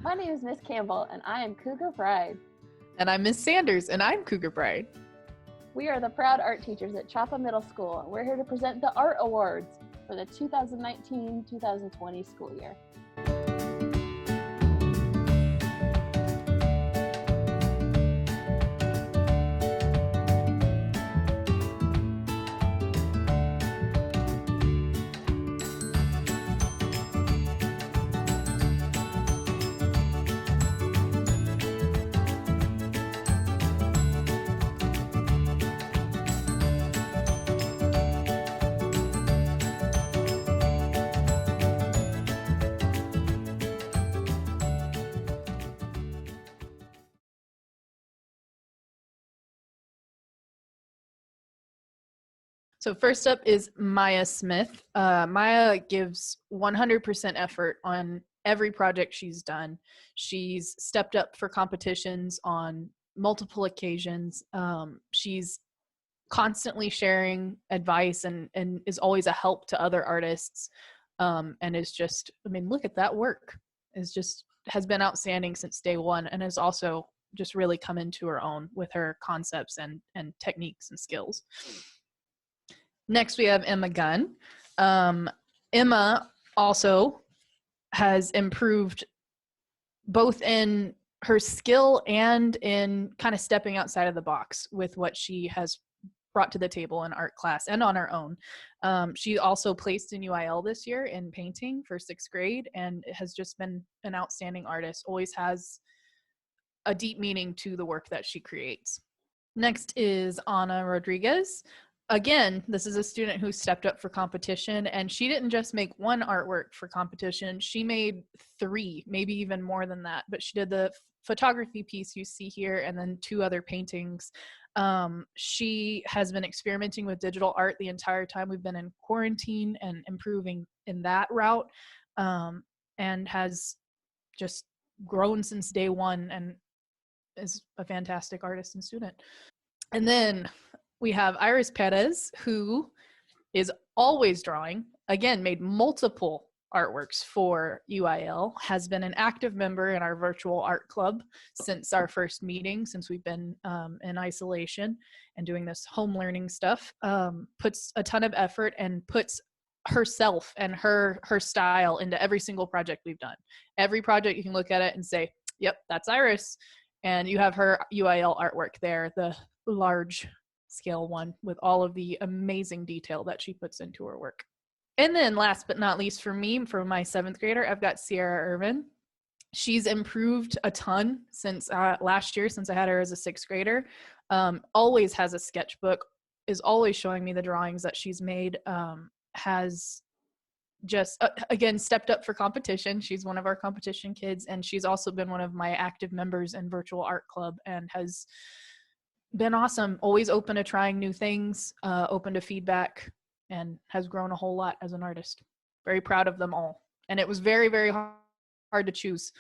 My name is Miss Campbell, and I am Cougar Bride. And I'm Miss Sanders, and I'm Cougar Bride. We are the proud art teachers at Chapa Middle School, and we're here to present the Art Awards for the 2019-2020 school year. So first up is Maya Smith. Maya gives 100% effort on every project she's done. She's stepped up for competitions on multiple occasions. She's constantly sharing advice and is always a help to other artists. And is just, look at that work. Has been outstanding since day one, and has also just really come into her own with her concepts and techniques and skills. Next, we have Emma Gunn. Emma also has improved both in her skill and in kind of stepping outside of the box with what she has brought to the table in art class and on her own. She also placed in UIL this year in painting for 6th grade and has just been an outstanding artist, always has a deep meaning to the work that she creates. Next is Ana Rodriguez. Again, this is a student who stepped up for competition, and she didn't just make one artwork for competition. She made 3, maybe even more than that, but she did the photography piece you see here and then 2 other paintings. She has been experimenting with digital art the entire time we've been in quarantine and improving in that route, and has just grown since day one and is a fantastic artist and student. And then we have Iris Perez, who is always drawing, again, made multiple artworks for UIL, has been an active member in our virtual art club since our first meeting, since we've been in isolation and doing this home learning stuff, puts a ton of effort and puts herself and her style into every single project we've done. Every project you can look at it and say, yep, that's Iris. And you have her UIL artwork there, the large scale one with all of the amazing detail that she puts into her work. And then last but not least for me, for my 7th grader, I've got Sierra Irvin. She's improved a ton since last year, since I had her as a 6th grader. Always has a sketchbook, is always showing me the drawings that she's made, has just, again, stepped up for competition. She's one of our competition kids, and she's also been one of my active members in virtual art club and has been awesome, always open to trying new things, open to feedback, and has grown a whole lot as an artist. Very proud of them all. And it was very, very hard to choose.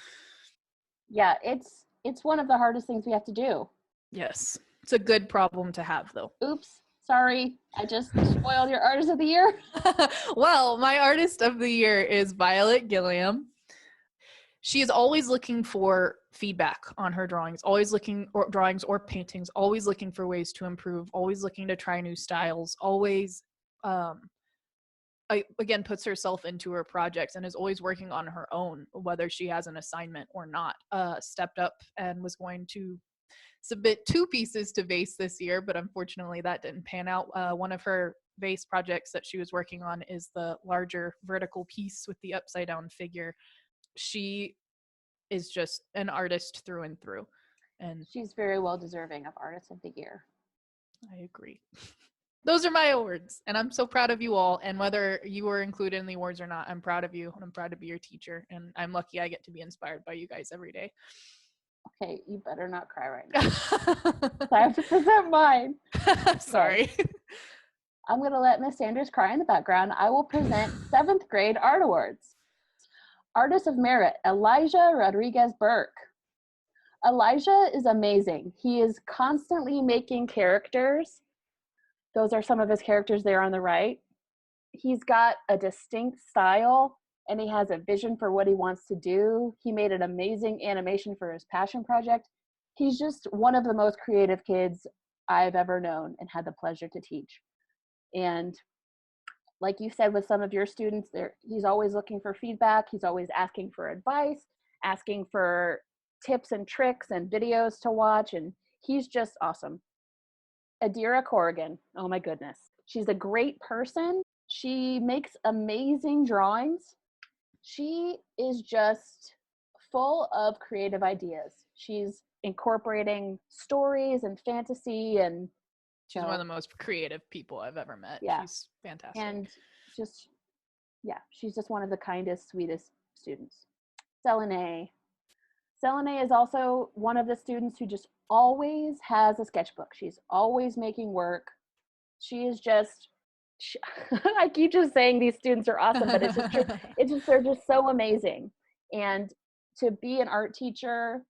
Yeah, it's one of the hardest things we have to do. Yes. It's a good problem to have, though. Oops, sorry. I just spoiled your artist of the year. Well, my artist of the year is Violet Gilliam. She is always looking for feedback on her drawings, always looking, or drawings or paintings, always looking for ways to improve, always looking to try new styles, always, again, puts herself into her projects and is always working on her own, whether she has an assignment or not. Stepped up and was going to submit 2 pieces to vase this year, but unfortunately that didn't pan out. One of her vase projects that she was working on is the larger vertical piece with the upside down figure. She is just an artist through and through, and she's very well deserving of Artist of the Year. I agree. Those are my awards, and I'm so proud of you all. And whether you were included in the awards or not, I'm proud of you, and I'm proud to be your teacher, and I'm lucky I get to be inspired by you guys every day. Okay, you better not cry right now. I have to present mine. Sorry. I'm going to let Miss Sanders cry in the background. I will present 7th grade art awards. Artist of Merit, Elijah Rodriguez Burke. Elijah is amazing. He is constantly making characters. Those are some of his characters there on the right. He's got a distinct style and he has a vision for what he wants to do. He made an amazing animation for his passion project. He's just one of the most creative kids I've ever known and had the pleasure to teach. And like you said with some of your students, he's always looking for feedback. He's always asking for advice, asking for tips and tricks and videos to watch, and he's just awesome. Adira Corrigan, oh my goodness. She's a great person. She makes amazing drawings. She is just full of creative ideas. She's incorporating stories and fantasy, and she's one of the most creative people I've ever met. Yeah. She's fantastic. And just, yeah, she's just one of the kindest, sweetest students. Selene. Selene is also one of the students who just always has a sketchbook. She's always making work. She is just, I keep just saying these students are awesome, but it's just true. It's just, they're just so amazing. And to be an art teacher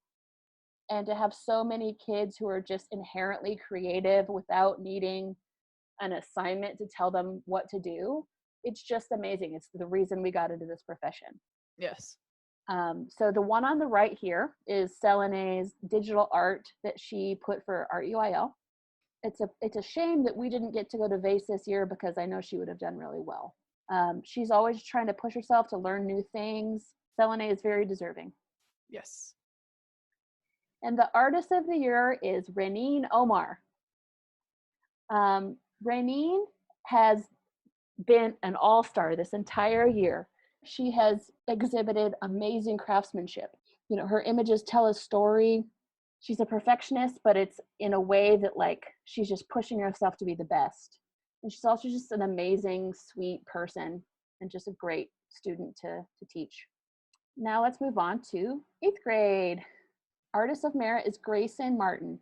and to have so many kids who are just inherently creative without needing an assignment to tell them what to do, it's just amazing. It's the reason we got into this profession. Yes. So the one on the right here is Selene's digital art that she put for Art UIL. It's a shame that we didn't get to go to VASE this year, because I know she would have done really well. She's always trying to push herself to learn new things. Selene is very deserving. Yes. And the artist of the year is Reneen Omar. Reneen has been an all-star this entire year. She has exhibited amazing craftsmanship. You know, her images tell a story. She's a perfectionist, but it's in a way that, like, she's just pushing herself to be the best. And she's also just an amazing, sweet person and just a great student to teach. Now let's move on to 8th grade. Artist of Merit is Grayson Martin.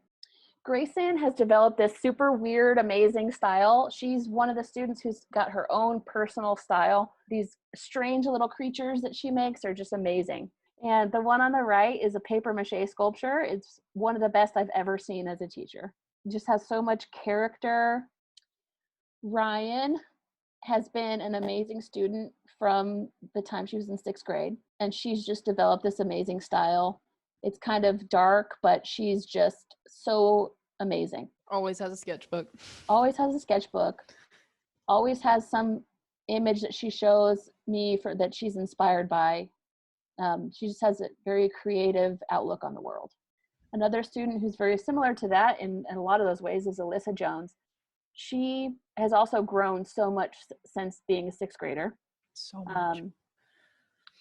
Grayson has developed this super weird, amazing style. She's one of the students who's got her own personal style. These strange little creatures that she makes are just amazing. And the one on the right is a paper mache sculpture. It's one of the best I've ever seen as a teacher. It just has so much character. Ryan has been an amazing student from the time she was in 6th grade, and she's just developed this amazing style. It's kind of dark, but she's just so amazing. Always has a sketchbook. Always has a sketchbook. Always has some image that she shows me for that she's inspired by. She just has a very creative outlook on the world. Another student who's very similar to that in a lot of those ways is Alyssa Jones. She has also grown so much since being a 6th grader. So much.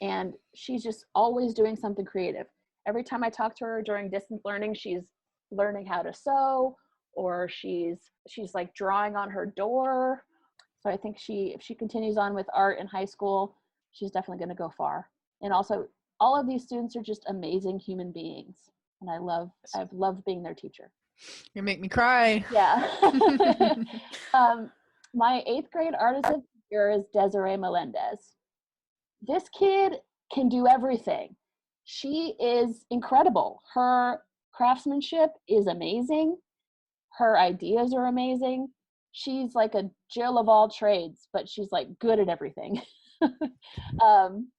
And she's just always doing something creative. Every time I talk to her during distance learning, she's learning how to sew, or she's like drawing on her door. So I think if she continues on with art in high school, she's definitely going to go far. And also, all of these students are just amazing human beings, and I've loved being their teacher. You make me cry. Yeah. My 8th grade artist of the year is Desiree Melendez. This kid can do everything. She is incredible. Her craftsmanship is amazing. Her ideas are amazing. She's like a Jill of all trades, but she's like good at everything.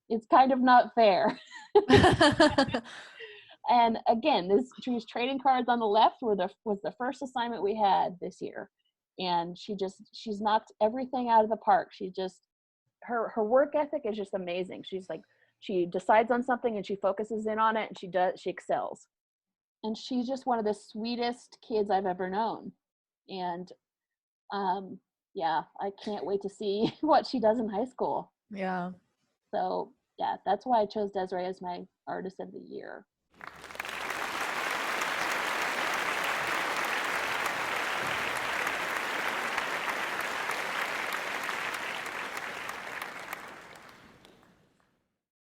It's kind of not fair. And again, these trading cards on the left was the first assignment we had this year. And she's knocked everything out of the park. She just, her work ethic is just amazing. She's like, she decides on something and she focuses in on it, and she excels. And she's just one of the sweetest kids I've ever known. And yeah, I can't wait to see what she does in high school. Yeah. So yeah, that's why I chose Desiree as my artist of the year.